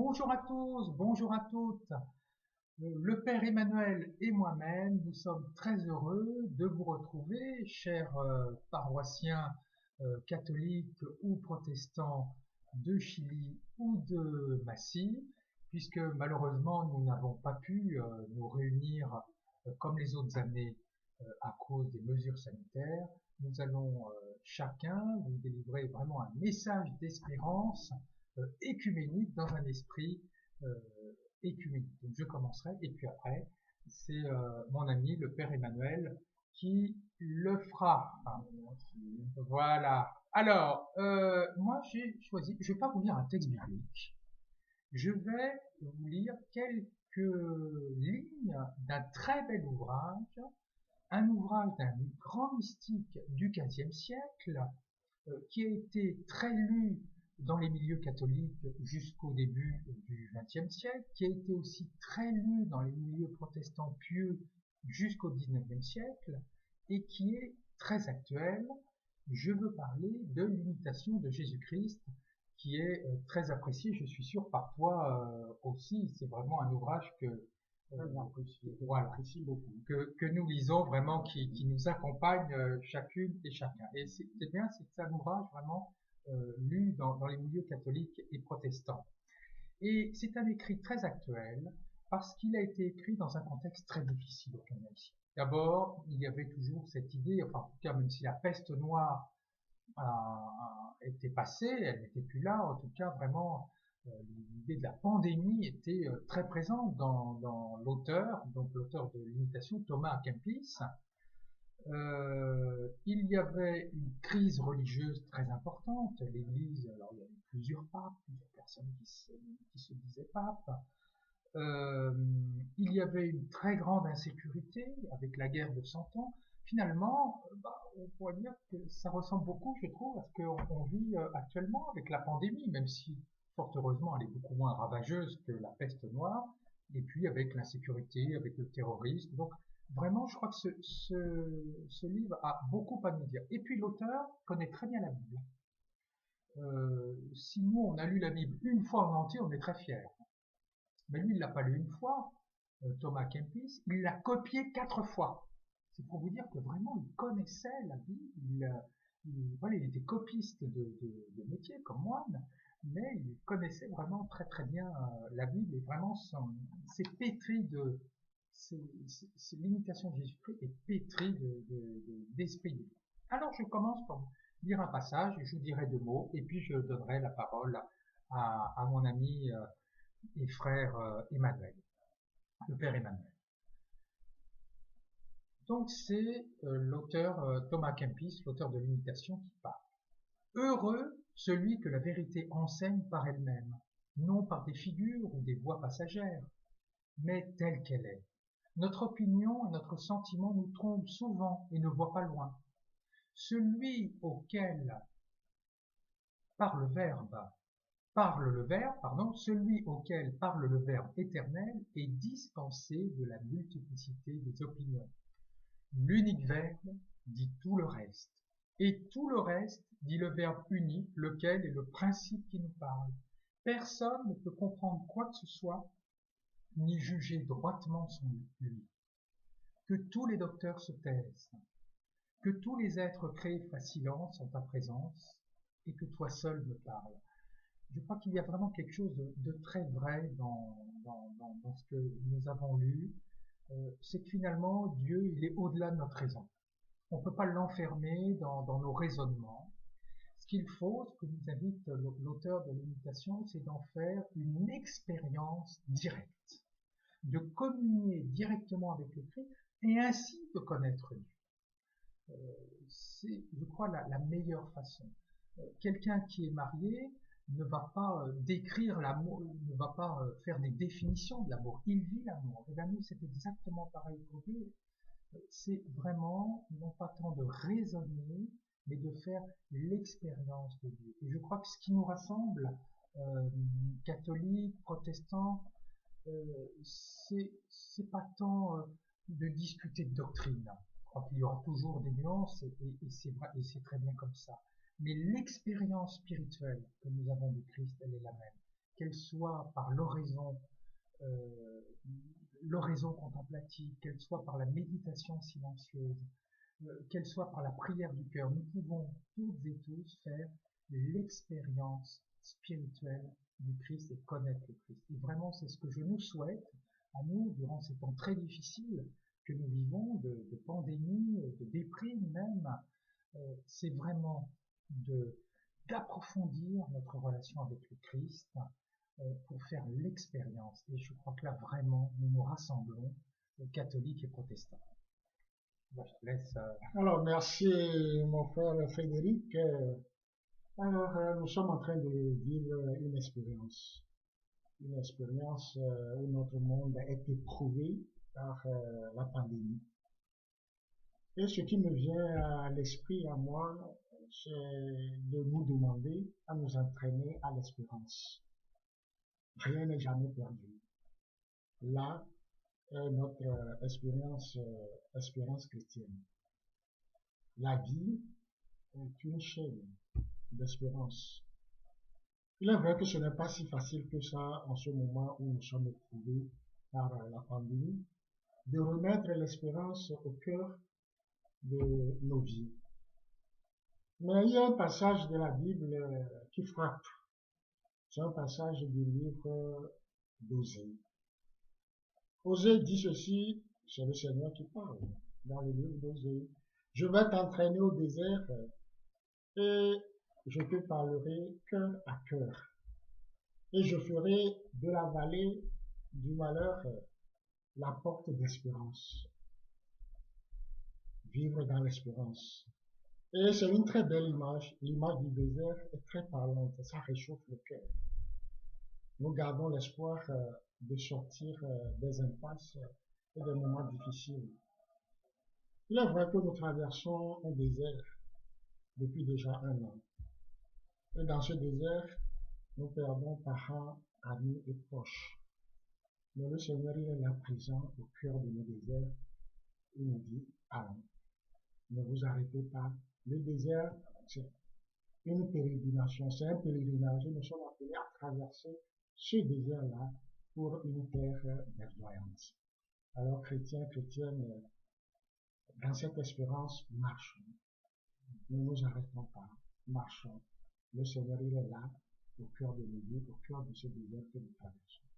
Bonjour à tous, bonjour à toutes. Le Père Emmanuel et moi-même, nous sommes très heureux de vous retrouver, chers paroissiens catholiques ou protestants de Chili ou de Massy, puisque malheureusement nous n'avons pas pu nous réunir comme les autres années à cause des mesures sanitaires. Nous allons chacun vous délivrer vraiment un message d'espérance écuménique dans un esprit euh, écuménique. Donc je commencerai et puis après c'est mon ami le Père Emmanuel qui le fera. Voilà. Alors moi j'ai choisi, je vais pas vous lire un texte biblique, je vais vous lire quelques lignes d'un très bel ouvrage, un ouvrage d'un grand mystique du XVe siècle, qui a été très lu dans les milieux catholiques jusqu'au début du XXe siècle, qui a été aussi très lu dans les milieux protestants pieux jusqu'au XIXe siècle, et qui est très actuel. Je veux parler de l'imitation de Jésus-Christ, qui est très apprécié, je suis sûr, par toi aussi. C'est vraiment un ouvrage que voilà, que nous lisons vraiment, qui nous accompagne chacune et chacun. Et c'est bien, c'est un ouvrage vraiment lu dans les milieux catholiques et protestants. Et c'est un écrit très actuel parce qu'il a été écrit dans un contexte très difficile au XVe siècle. D'abord, il y avait toujours cette idée, enfin en tout cas même si la peste noire était passée, elle n'était plus là, en tout cas vraiment l'idée de la pandémie était très présente dans l'auteur, donc l'auteur de l'imitation, Thomas à Kempis. Il y avait une crise religieuse très importante. L'Église, alors il y avait plusieurs papes, plusieurs personnes qui se disaient papes. Il y avait une très grande insécurité avec la guerre de 100 ans. Finalement, on pourrait dire que ça ressemble beaucoup, je trouve, à ce qu'on vit actuellement avec la pandémie, même si, fort heureusement, elle est beaucoup moins ravageuse que la peste noire, et puis avec l'insécurité, avec le terrorisme. Donc, vraiment, je crois que ce livre a beaucoup à nous dire. Et puis, l'auteur connaît très bien la Bible. Si nous, on a lu la Bible une fois en entier, on est très fiers. Mais lui, il l'a pas lu une fois, Thomas Kempis, il l'a copié 4 fois. C'est pour vous dire que vraiment, il connaissait la Bible, voilà, il était copiste de métier, comme moine, mais il connaissait vraiment très très bien la Bible, et vraiment, c'est pétri de, l'imitation de Jésus-Christ est pétri d'esprit divin. Alors, je commence par lire un passage, et je vous dirai 2 mots, et puis je donnerai la parole à mon ami et frère Emmanuel, le Père Emmanuel. Donc c'est l'auteur Thomas Kempis, l'auteur de l'imitation, qui parle. Heureux celui que la vérité enseigne par elle-même, non par des figures ou des voix passagères, mais telle qu'elle est. Notre opinion et notre sentiment nous trompent souvent et ne voient pas loin. Celui auquel parle le Verbe, celui auquel parle le Verbe éternel est dispensé de la multiplicité des opinions. L'unique Verbe dit tout le reste, et tout le reste dit le Verbe unique, lequel est le principe qui nous parle. Personne ne peut comprendre quoi que ce soit, ni juger droitement son lui. Que tous les docteurs se taisent, que tous les êtres créés fassent silence en ta présence, et que toi seul me parles. Je crois qu'il y a vraiment quelque chose de très vrai dans ce que nous avons lu. C'est que finalement, Dieu, il est au-delà de notre raison. On ne peut pas l'enfermer dans nos raisonnements. Ce qu'il faut, ce que nous invite l'auteur de l'imitation, c'est d'en faire une expérience directe, de communier directement avec le Christ et ainsi de connaître Dieu. C'est, je crois, la meilleure façon. Quelqu'un qui est marié ne va pas décrire l'amour, ne va pas faire des définitions de l'amour. Il vit l'amour. Et bien nous, c'est exactement pareil pour Dieu. C'est vraiment, non pas tant de raisonner, mais de faire l'expérience de Dieu. Et je crois que ce qui nous rassemble, catholiques, protestants, c'est pas tant de discuter de doctrine. Je crois qu'il y aura toujours des nuances, et c'est vrai, et c'est très bien comme ça. Mais l'expérience spirituelle que nous avons du Christ, elle est la même. qu'elle soit par euh, l'oraison contemplative, qu'elle soit par la méditation silencieuse, qu'elle soit par la prière du cœur, nous pouvons toutes et tous faire l'expérience spirituelle du Christ et connaître le Christ. Et vraiment, c'est ce que je nous souhaite à nous durant ces temps très difficiles que nous vivons, de pandémie, de déprime même. C'est vraiment d'approfondir notre relation avec le Christ pour faire l'expérience. Et je crois que là, vraiment, nous nous rassemblons, catholiques et protestants. Bah, je te laisse. Alors, merci mon frère Frédéric. Alors, nous sommes en train de vivre une expérience où notre monde est éprouvé par la pandémie. Et ce qui me vient à l'esprit, à moi, c'est de nous demander à nous entraîner à l'espérance. Rien n'est jamais perdu. Là est notre espérance chrétienne. La vie est une chaîne d'espérance. Il est vrai que ce n'est pas si facile que ça en ce moment où nous sommes éprouvés par la pandémie, de remettre l'espérance au cœur de nos vies. Mais il y a un passage de la Bible qui frappe. C'est un passage du livre d'Osée. Osée dit ceci, c'est le Seigneur qui parle dans le livre d'Osée. Je vais t'entraîner au désert et je te parlerai cœur à cœur. Et je ferai de la vallée du malheur la porte d'espérance. Vivre dans l'espérance. Et c'est une très belle image. L'image du désert est très parlante. Ça réchauffe le cœur. Nous gardons l'espoir de sortir des impasses et des moments difficiles. Il est vrai que nous traversons un désert depuis déjà 1 an. Et dans ce désert, nous perdons parents, amis et proches. Mais le Seigneur, il est là présent au cœur de nos déserts. Il nous dit, allons, ne vous arrêtez pas. Le désert, c'est une pérégrination, c'est un pèlerinage. Nous sommes appelés à traverser ce désert-là pour une terre verdoyante. Alors, chrétiens, chrétiennes, dans cette espérance, marchons. Ne nous arrêtons pas, marchons. Le Seigneur, il est là, au cœur de nos vies, au cœur de ce désert que nous traversons.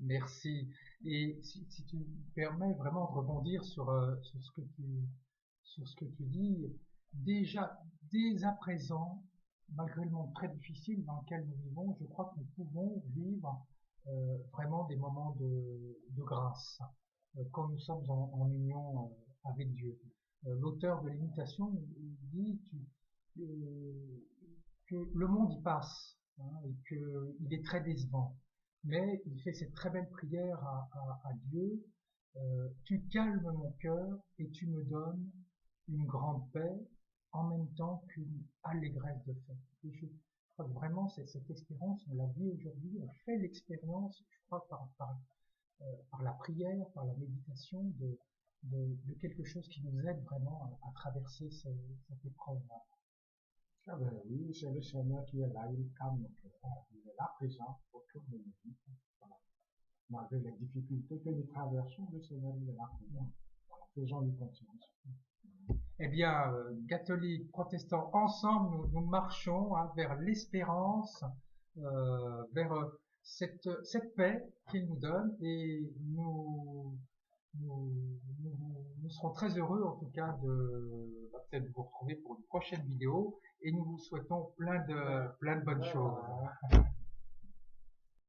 Merci. Et si tu me permets vraiment de rebondir sur ce que tu dis, déjà, dès à présent, malgré le monde très difficile dans lequel nous vivons, je crois que nous pouvons vivre vraiment des moments de grâce, quand nous sommes en union avec Dieu. L'auteur de l'Imitation dit que le monde y passe, hein, et qu'il est très décevant. Mais il fait cette très belle prière à Dieu. Tu calmes mon cœur et tu me donnes une grande paix en même temps qu'une allégresse de fête. Et je crois que vraiment cette espérance, on la vit aujourd'hui, on fait l'expérience, je crois, par la prière, par la méditation de quelque chose qui nous aide vraiment à traverser cette épreuve-là. Ah ben oui, c'est le Seigneur qui est là, il calme notre cœur, il est là présent au cœur de nos vies. Voilà. Malgré les difficultés que nous traversons, le Seigneur il est là présent. Voilà. Faisons-lui confiance. Eh bien, catholiques, protestants, ensemble, nous marchons vers l'espérance, vers cette paix qu'il nous donne, et nous serons très heureux, en tout cas, peut-être de vous retrouver pour une prochaine vidéo, et nous vous souhaitons plein de bonnes choses.